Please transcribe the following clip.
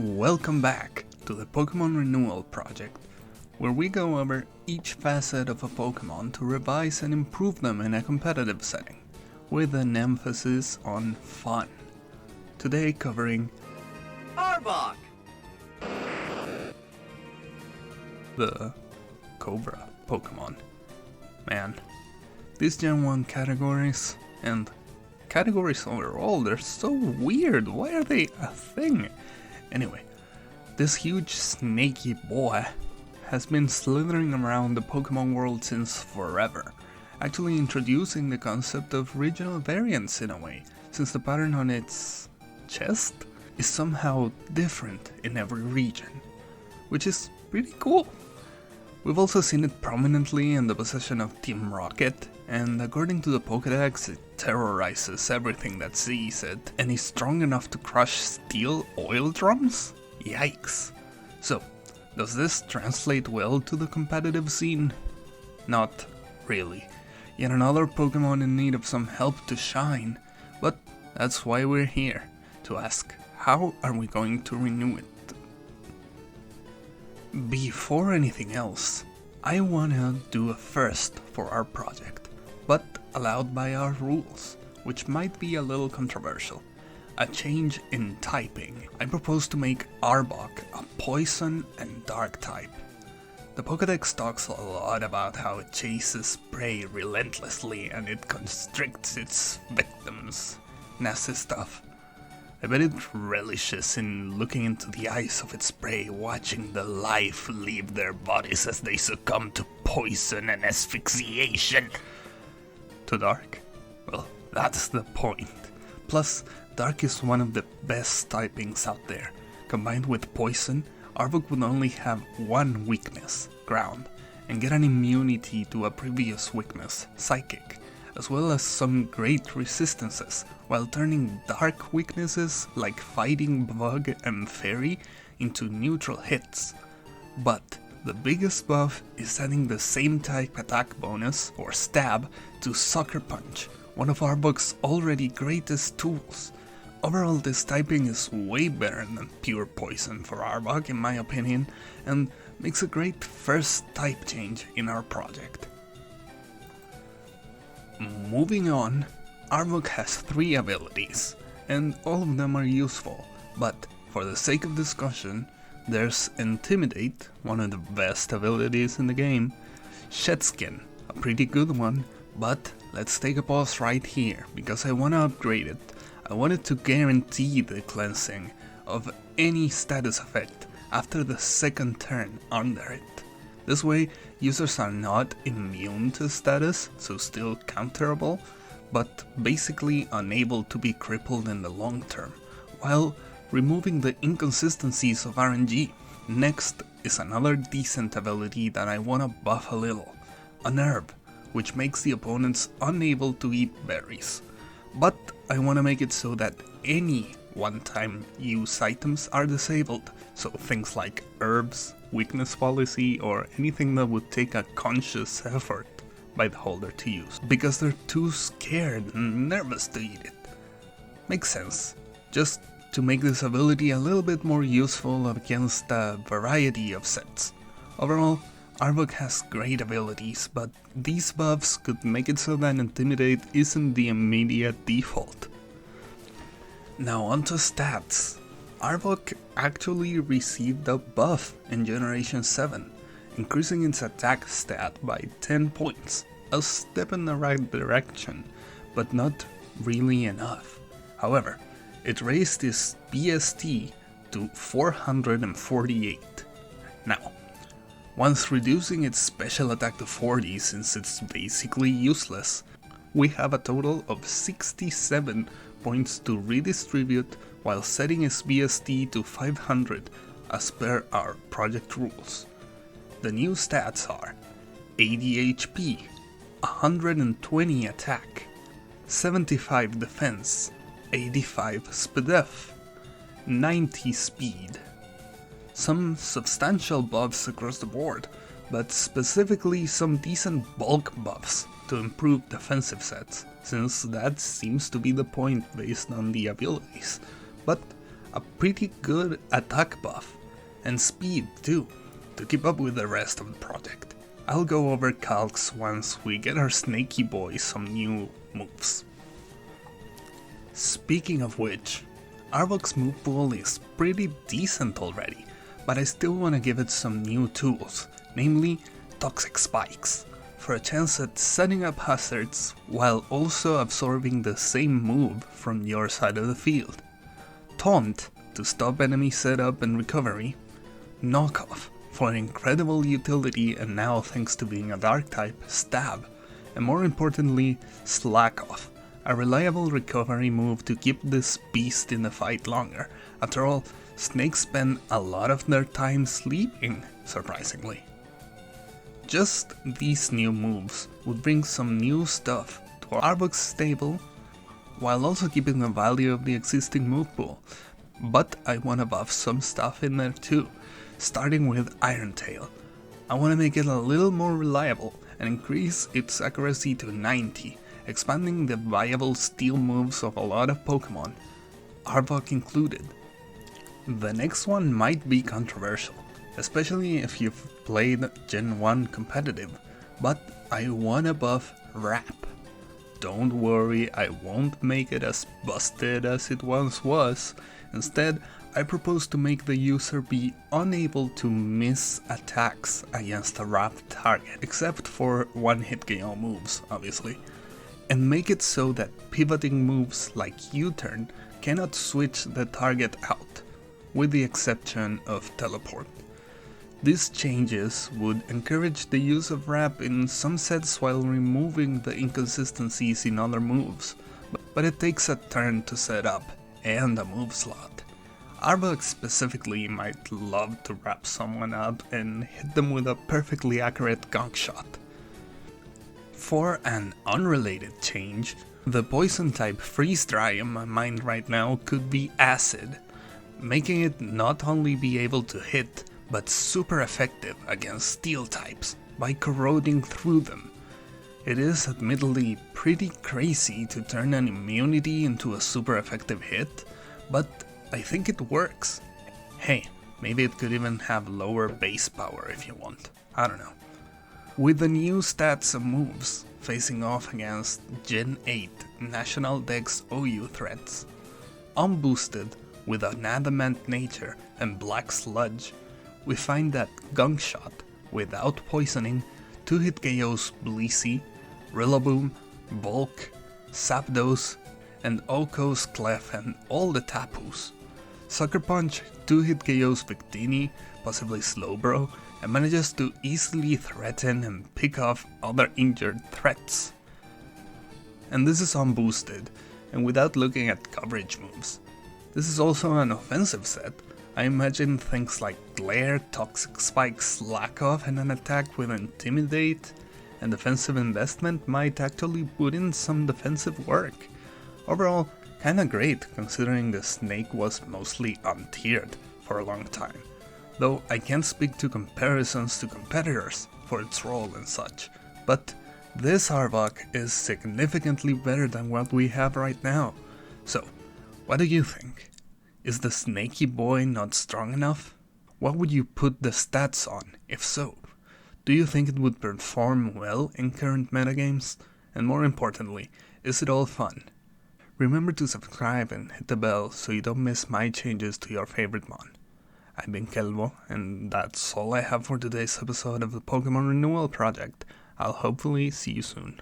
Welcome back to the Pokémon Renewal Project, where we go over each facet of a Pokémon to revise and improve them in a competitive setting, with an emphasis on fun. Today covering Arbok! the Cobra Pokémon. Man, these Gen 1 categories, and categories overall, they're so weird. Why are they a thing? Anyway, this huge snaky boy has been slithering around the Pokemon world since forever, actually introducing the concept of regional variants in a way, since the pattern on its chest is somehow different in every region, which is pretty cool. We've also seen it prominently in the possession of Team Rocket, and according to the Pokédex, it terrorizes everything that sees it, and is strong enough to crush steel oil drums? Yikes. So, does this translate well to the competitive scene? Not really. Yet another Pokémon in need of some help to shine, but that's why we're here, to ask, how are we going to renew it? Before anything else, I wanna do a first for our project, but allowed by our rules, which might be a little controversial. A change in typing. I propose to make Arbok a poison and dark type. The Pokédex talks a lot about how it chases prey relentlessly and it constricts its victims. Nasty stuff. I bet it relishes in looking into the eyes of its prey, watching the life leave their bodies as they succumb to poison and asphyxiation. To dark? Well, that's the point. Plus, dark is one of the best typings out there. Combined with poison, Arbok would only have one weakness, ground, and get an immunity to a previous weakness, psychic, as well as some great resistances, while turning dark weaknesses like fighting bug and fairy into neutral hits. But the biggest buff is adding the same type attack bonus, or stab, to Sucker Punch, one of Arbok's already greatest tools. Overall, this typing is way better than pure poison for Arbok in my opinion, and makes a great first type change in our project. Moving on, Arbok has 3 abilities, and all of them are useful, but for the sake of discussion, there's Intimidate, one of the best abilities in the game, Shedskin, a pretty good one, but let's take a pause right here, because I want to upgrade it. I wanted to guarantee the cleansing of any status effect after the second turn under it. This way, users are not immune to status, so still counterable, but basically unable to be crippled in the long term, while removing the inconsistencies of RNG. Next is another decent ability that I wanna buff a little, an herb, which makes the opponents unable to eat berries. But I wanna make it so that any one-time use items are disabled, so things like herbs, weakness policy, or anything that would take a conscious effort by the holder to use, because they're too scared and nervous to eat it. Makes sense, just to make this ability a little bit more useful against a variety of sets. Overall, Arbok has great abilities, but these buffs could make it so that Intimidate isn't the immediate default. Now onto stats. Arbok actually received a buff in Generation 7, increasing its attack stat by 10 points, a step in the right direction, but not really enough. However, it raised its BST to 448. Now, once reducing its special attack to 40 since it's basically useless, we have a total of 67 points to redistribute while setting its BST to 500 as per our project rules. The new stats are 80 HP, 120 attack, 75 defense, 85 SPDF, 90 speed. Some substantial buffs across the board, but specifically some decent bulk buffs to improve defensive sets, since that seems to be the point based on the abilities. But a pretty good attack buff, and speed too, to keep up with the rest of the project. I'll go over calcs once we get our snaky boy some new moves. Speaking of which, Arbok's move pool is pretty decent already, but I still want to give it some new tools, namely toxic spikes, for a chance at setting up hazards while also absorbing the same move from your side of the field. Taunt to stop enemy setup and recovery. Knockoff for incredible utility and now, thanks to being a dark type, stab. And more importantly, slack off, a reliable recovery move to keep this beast in the fight longer. After all, snakes spend a lot of their time sleeping, surprisingly. Just these new moves would bring some new stuff to Arbok's stable, while also keeping the value of the existing move pool. But I want to buff some stuff in there too, starting with Iron Tail. I want to make it a little more reliable and increase its accuracy to 90, expanding the viable steel moves of a lot of Pokemon, Arbok included. The next one might be controversial, especially if you've played Gen 1 competitive, but I wanna buff Wrap. Don't worry, I won't make it as busted as it once was. Instead, I propose to make the user be unable to miss attacks against a wrapped target, except for one-hit KO moves, obviously, and make it so that pivoting moves like U-turn cannot switch the target out, with the exception of teleport. These changes would encourage the use of Wrap in some sets while removing the inconsistencies in other moves, but it takes a turn to set up and a move slot. Arbok specifically might love to wrap someone up and hit them with a perfectly accurate gong shot. For an unrelated change, the poison type freeze dry in my mind right now could be Acid, making it not only be able to hit, but super effective against steel types by corroding through them. It is admittedly pretty crazy to turn an immunity into a super effective hit, but I think it works. Hey, maybe it could even have lower base power if you want, I don't know. With the new stats and moves facing off against Gen 8 National Dex OU threats, unboosted with an adamant nature and black sludge, we find that Gong Shot, without poisoning, 2-hit KOs Blissey, Rillaboom, Bulk, Zapdos, and Oko's Clef and all the Tapus. Sucker Punch 2-hit KOs Victini, possibly Slowbro, and manages to easily threaten and pick off other injured threats. And this is unboosted, and without looking at coverage moves. This is also an offensive set. I imagine things like Glare, Toxic Spike, Slack Off, and an attack with Intimidate and defensive investment might actually put in some defensive work. Overall, kinda great considering the snake was mostly untiered for a long time, though I can't speak to comparisons to competitors for its role and such, but this Arbok is significantly better than what we have right now. So, what do you think? Is the snaky boy not strong enough? What would you put the stats on, if so? Do you think it would perform well in current metagames? And more importantly, is it all fun? Remember to subscribe and hit the bell so you don't miss my changes to your favorite mon. I've been Kelvo, and that's all I have for today's episode of the Pokémon Renewal Project. I'll hopefully see you soon.